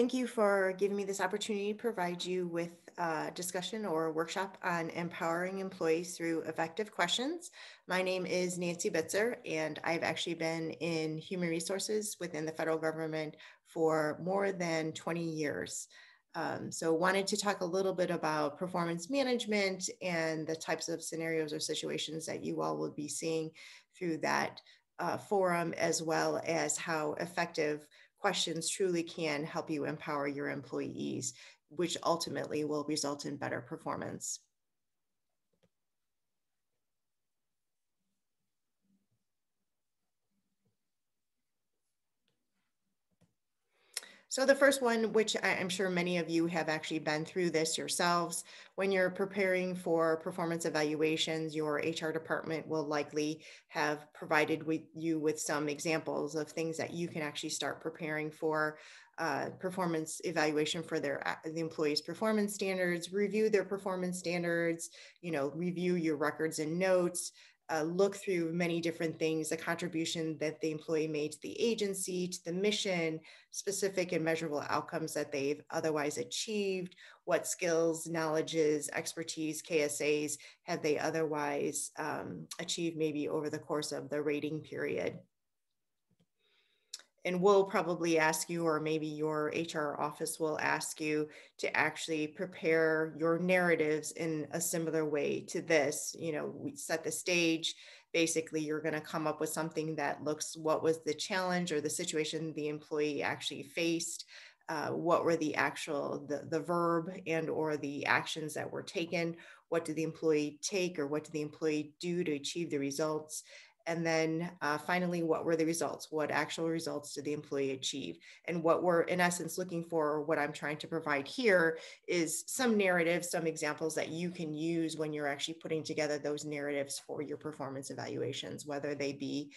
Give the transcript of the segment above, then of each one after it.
thank you for giving me this opportunity to provide you with a discussion or a workshop on empowering employees through effective questions. My name is Nancy Bitzer, and I've actually been in human resources within the federal government for more than 20 years. So wanted to talk a little bit about performance management and the types of scenarios or situations that you all will be seeing through that forum, as well as how effective questions truly can help you empower your employees, which ultimately will result in better performance. So the first one, which I'm sure many of you have actually been through this yourselves, when you're preparing for performance evaluations, your HR department will likely have provided you with some examples of things that you can actually start preparing for performance evaluation for the employees' performance standards, review their performance standards, review your records and notes, look through many different things, the contribution that the employee made to the agency, to the mission, specific and measurable outcomes that they've otherwise achieved, what skills, knowledges, expertise, KSAs have they otherwise achieved maybe over the course of the rating period. And we'll probably ask you, or maybe your HR office will ask you to actually prepare your narratives in a similar way to this. We set the stage. Basically, you're going to come up with something that looks, what was the challenge or the situation the employee actually faced? What were the actual, the verb and or the actions that were taken? What did the employee take, or what did the employee do to achieve the results? And then finally, what were the results? What actual results did the employee achieve? And what we're in essence looking for, or what I'm trying to provide here, is some narratives, some examples that you can use when you're actually putting together those narratives for your performance evaluations, whether they be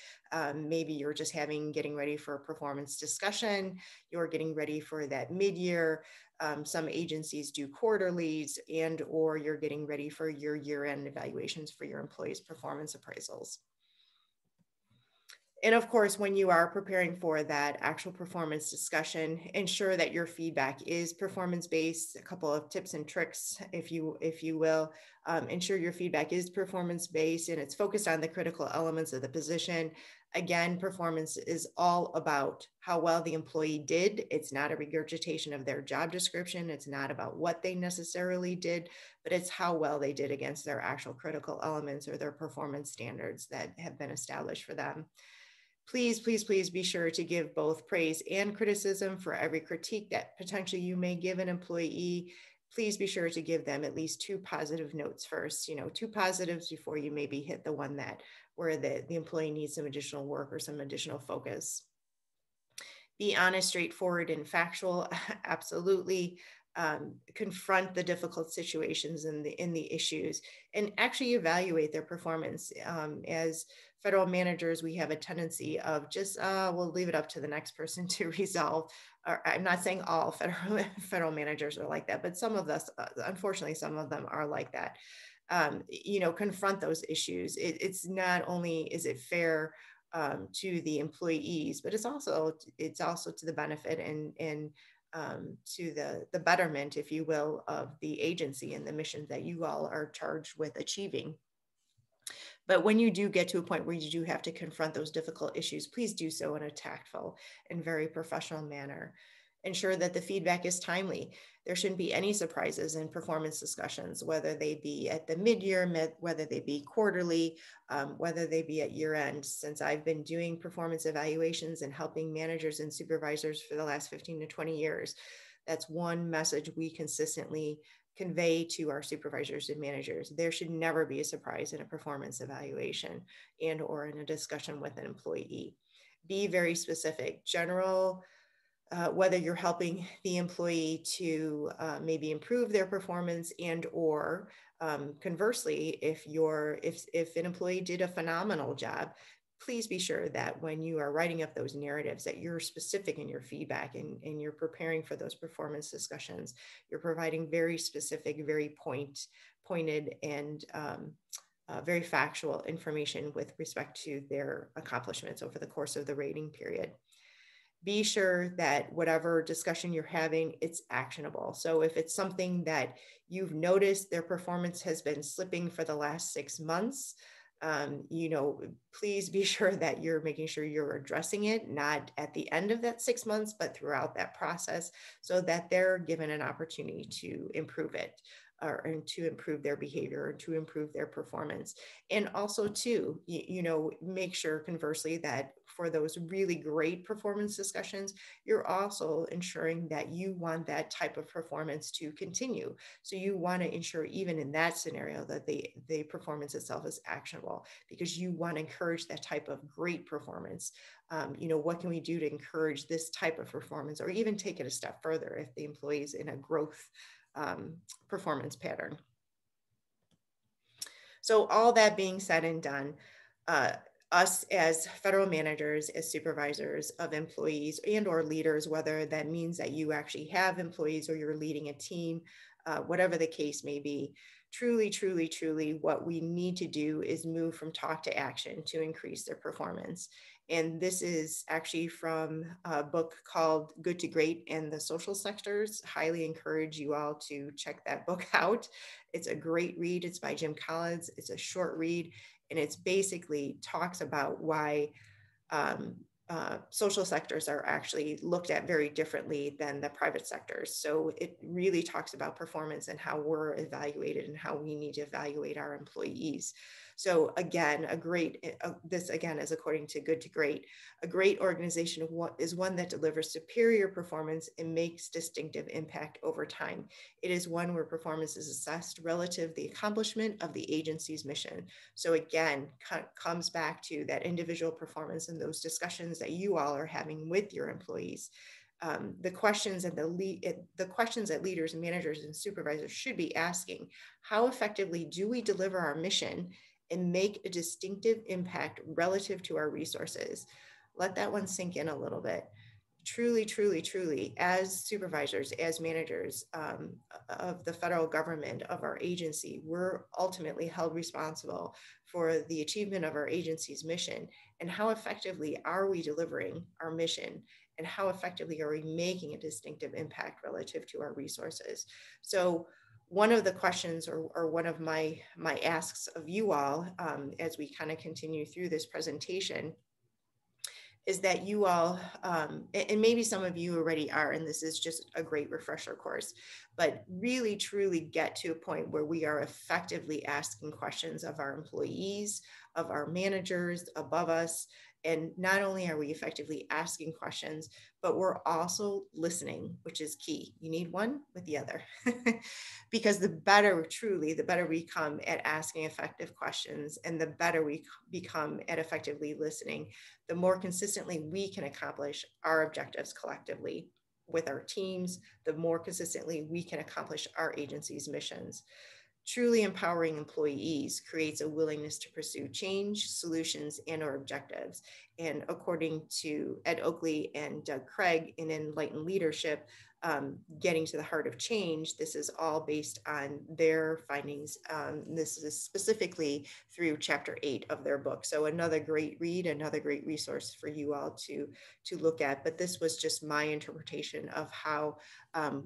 maybe you're just getting ready for a performance discussion, you're getting ready for that mid-year. Some agencies do quarterlies, and or you're getting ready for your year-end evaluations for your employees' performance appraisals. And of course, when you are preparing for that actual performance discussion, ensure that your feedback is performance-based. A couple of tips and tricks, if you will, ensure your feedback is performance-based and it's focused on the critical elements of the position. Again, performance is all about how well the employee did. It's not a regurgitation of their job description. It's not about what they necessarily did, but it's how well they did against their actual critical elements or their performance standards that have been established for them. Please, please, please be sure to give both praise and criticism for every critique that potentially you may give an employee. Please be sure to give them at least 2 positive notes first, 2 positives before you maybe hit the one where the employee needs some additional work or some additional focus. Be honest, straightforward, and factual. Absolutely. Confront the difficult situations and the issues, and actually evaluate their performance. As federal managers, we have a tendency of just we'll leave it up to the next person to resolve. I'm not saying all federal managers are like that, but some of us, unfortunately, some of them are like that. Confront those issues. It's not only is it fair to the employees, but it's also to the benefit and to the betterment, if you will, of the agency and the mission that you all are charged with achieving. But when you do get to a point where you do have to confront those difficult issues, please do so in a tactful and very professional manner. Ensure that the feedback is timely. There shouldn't be any surprises in performance discussions, whether they be at the mid-year, whether they be quarterly, whether they be at year end. Since I've been doing performance evaluations and helping managers and supervisors for the last 15 to 20 years, that's one message we consistently convey to our supervisors and managers. There should never be a surprise in a performance evaluation and or in a discussion with an employee. Be very specific. General, whether you're helping the employee to maybe improve their performance, and or conversely, if an employee did a phenomenal job, please be sure that when you are writing up those narratives that you're specific in your feedback and you're preparing for those performance discussions. You're providing very specific, very pointed and very factual information with respect to their accomplishments over the course of the rating period. be sure that whatever discussion you're having, it's actionable. So if it's something that you've noticed their performance has been slipping for the last 6 months, please be sure that you're making sure you're addressing it, not at the end of that 6 months, but throughout that process, so that they're given an opportunity to improve it, and to improve their behavior, and to improve their performance. And also too, make sure conversely that for those really great performance discussions, you're also ensuring that you want that type of performance to continue. So you want to ensure even in that scenario that the performance itself is actionable, because you want to encourage that type of great performance. What can we do to encourage this type of performance, or even take it a step further if the employee is in a growth performance pattern. So all that being said and done, us as federal managers, as supervisors of employees and or leaders, whether that means that you actually have employees or you're leading a team, whatever the case may be, truly, truly, truly, what we need to do is move from talk to action to increase their performance. And this is actually from a book called Good to Great and the Social Sectors. Highly encourage you all to check that book out. It's a great read. It's by Jim Collins. It's a short read, and it's basically talks about why social sectors are actually looked at very differently than the private sectors. So it really talks about performance and how we're evaluated and how we need to evaluate our employees. So again, this again is according to Good to Great. A great organization is one that delivers superior performance and makes distinctive impact over time. It is one where performance is assessed relative to the accomplishment of the agency's mission. So again, comes back to that individual performance and those discussions that you all are having with your employees. The questions that leaders and managers and supervisors should be asking: how effectively do we deliver our mission and make a distinctive impact relative to our resources? Let that one sink in a little bit. Truly, truly, truly, as supervisors, as managers of the federal government, of our agency, we're ultimately held responsible for the achievement of our agency's mission. And how effectively are we delivering our mission? And how effectively are we making a distinctive impact relative to our resources? So one of the questions, or one of my asks of you all, as we kind of continue through this presentation, is that you all, and maybe some of you already are, and this is just a great refresher course, but really truly get to a point where we are effectively asking questions of our employees, of our managers above us. And not only are we effectively asking questions, but we're also listening, which is key. You need one with the other. Because the better we become at asking effective questions, and the better we become at effectively listening, the more consistently we can accomplish our objectives collectively with our teams, the more consistently we can accomplish our agency's missions. Truly empowering employees creates a willingness to pursue change, solutions, and or objectives. And according to Ed Oakley and Doug Craig in Enlightened Leadership, getting to the heart of change, this is all based on their findings. This is specifically through chapter 8 of their book. So another great read, another great resource for you all to look at. But this was just my interpretation of how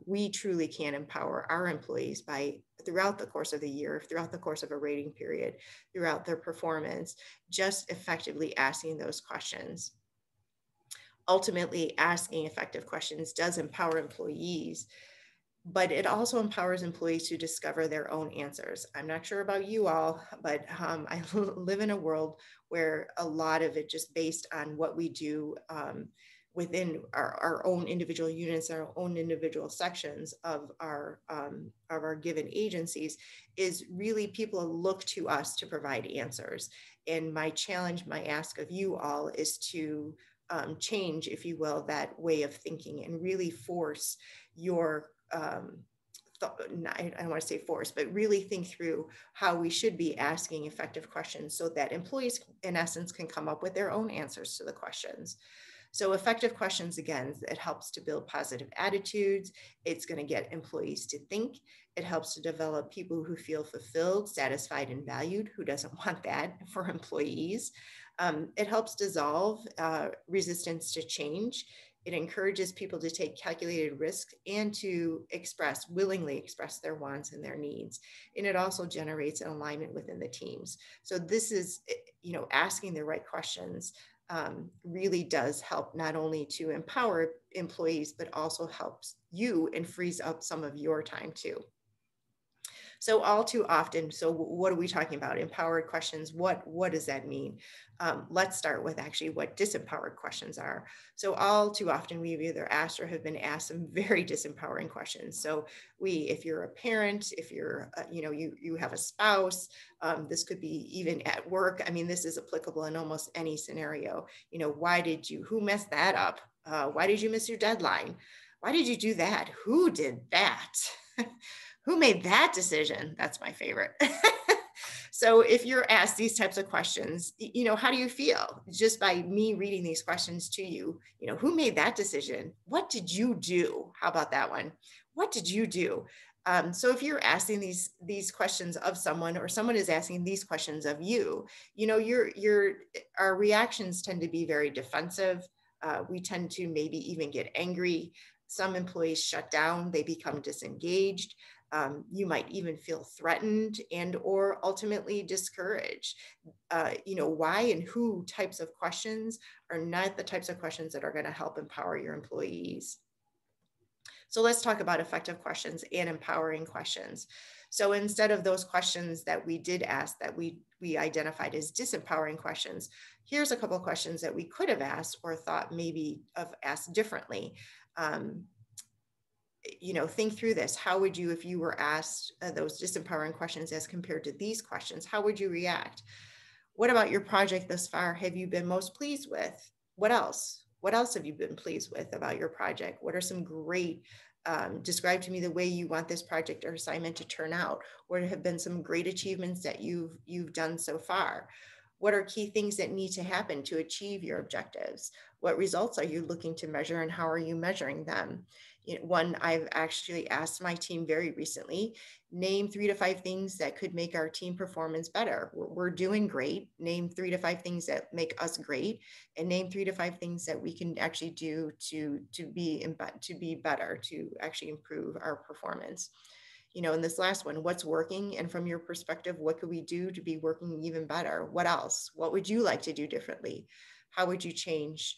we truly can empower our employees by, throughout the course of the year, throughout the course of a rating period, throughout their performance, just effectively asking those questions. Ultimately, asking effective questions does empower employees, but it also empowers employees to discover their own answers. I'm not sure about you all, but I live in a world where a lot of it just based on what we do within our own individual units, our own individual sections of our given agencies, is really people look to us to provide answers. And my challenge, my ask of you all is to change, if you will, that way of thinking, and really force your I don't want to say force, but really think through how we should be asking effective questions so that employees, in essence, can come up with their own answers to the questions. So effective questions, again, it helps to build positive attitudes. It's going to get employees to think. It helps to develop people who feel fulfilled, satisfied, and valued. Who doesn't want that for employees? It helps dissolve resistance to change. It encourages people to take calculated risks and to willingly express their wants and their needs. And it also generates an alignment within the teams. So this is, asking the right questions really does help not only to empower employees, but also helps you and frees up some of your time too. So all too often, so what are we talking about? Empowered questions, what does that mean? Let's start with actually what disempowered questions are. So all too often we've either asked or have been asked some very disempowering questions. So if you're a parent, if you're, you have a spouse, this could be even at work. I mean, this is applicable in almost any scenario. Who messed that up? Why did you miss your deadline? Why did you do that? Who did that? Who made that decision? That's my favorite. So if you're asked these types of questions, how do you feel? Just by me reading these questions to you, who made that decision? What did you do? How about that one? What did you do? So if you're asking these questions of someone, or someone is asking these questions of you, our reactions tend to be very defensive. We tend to maybe even get angry. Some employees shut down, they become disengaged. You might even feel threatened or ultimately discouraged. Why and who types of questions are not the types of questions that are going to help empower your employees. So let's talk about effective questions and empowering questions. So instead of those questions that we did ask that we identified as disempowering questions, here's a couple of questions that we could have asked or thought maybe of asked differently. Think through this. How would you, if you were asked those disempowering questions as compared to these questions, how would you react? What about your project thus far have you been most pleased with? What else? What else have you been pleased with about your project? What are some great, describe to me the way you want this project or assignment to turn out? What have been some great achievements that you've done so far? What are key things that need to happen to achieve your objectives? What results are you looking to measure, and how are you measuring them? One I've actually asked my team very recently, name 3 to 5 things that could make our team performance better. We're doing great. Name 3 to 5 things that make us great, and name 3 to 5 things that we can actually do to be better, to actually improve our performance. In this last one, what's working? And from your perspective, what could we do to be working even better? What else? What would you like to do differently? How would you change?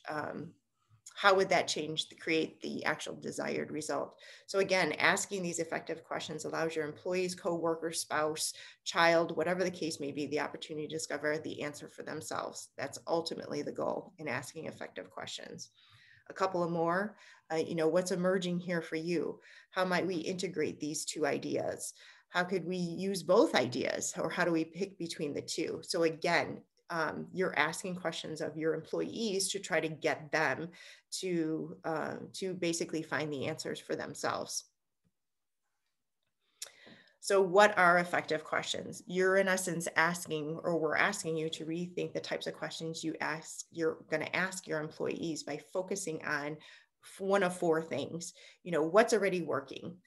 How would that create the actual desired result? So again, asking these effective questions allows your employees, coworker, spouse, child, whatever the case may be, the opportunity to discover the answer for themselves. That's ultimately the goal in asking effective questions. A couple of more, what's emerging here for you? How might we integrate these two ideas? How could we use both ideas, or how do we pick between the two? So again, you're asking questions of your employees to try to get them to basically find the answers for themselves. So what are effective questions? You're in essence asking, or we're asking you to rethink the types of questions you're going to ask your employees by focusing on one of 4 things. What's already working?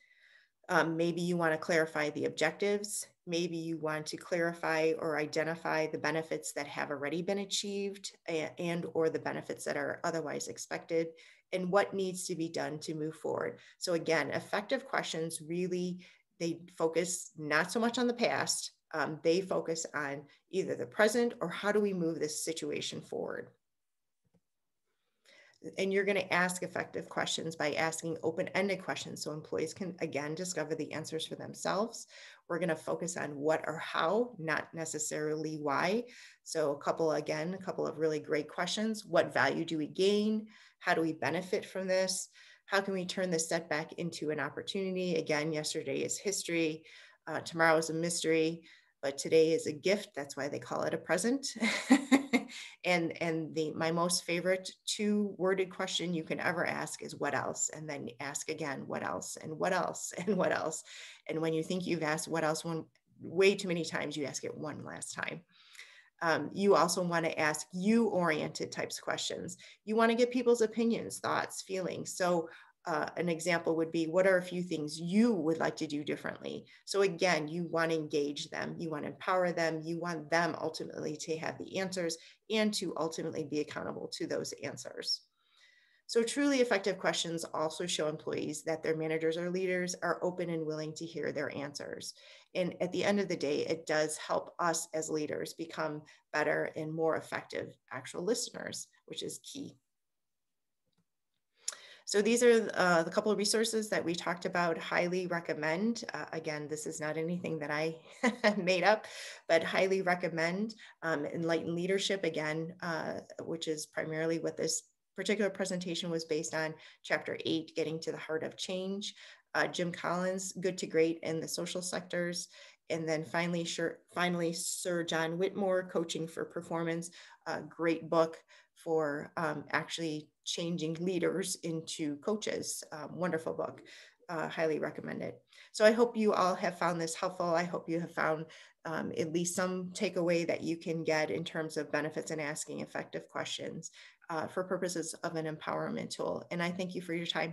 Maybe you want to clarify the objectives. Maybe you want to clarify or identify the benefits that have already been achieved and or the benefits that are otherwise expected, and what needs to be done to move forward. So again, effective questions really, they focus not so much on the past. They focus on either the present or how do we move this situation forward. And you're going to ask effective questions by asking open-ended questions so employees can, again, discover the answers for themselves. We're going to focus on what or how, not necessarily why. So a couple of really great questions. What value do we gain? How do we benefit from this? How can we turn this setback into an opportunity? Again, yesterday is history. Tomorrow is a mystery, but today is a gift. That's why they call it a present. And my most favorite 2-worded question you can ever ask is what else? And then ask again, what else and what else and what else? And when you think you've asked what else way too many times, you ask it one last time. You also want to ask you-oriented types of questions. You want to get people's opinions, thoughts, feelings. So an example would be, what are a few things you would like to do differently? So again, you want to engage them, you want to empower them, you want them ultimately to have the answers and to ultimately be accountable to those answers. So truly effective questions also show employees that their managers or leaders are open and willing to hear their answers. And at the end of the day, it does help us as leaders become better and more effective actual listeners, which is key. So these are the couple of resources that we talked about. Highly recommend. Again, this is not anything that I made up, but highly recommend. Enlightened Leadership, again, which is primarily what this particular presentation was based on. Chapter 8, Getting to the Heart of Change. Jim Collins, Good to Great in the Social Sectors. And then finally, Sir John Whitmore, Coaching for Performance, a great book for actually changing leaders into coaches. Wonderful book. Highly recommend it. So I hope you all have found this helpful. I hope you have found at least some takeaway that you can get in terms of benefits in asking effective questions for purposes of an empowerment tool. And I thank you for your time.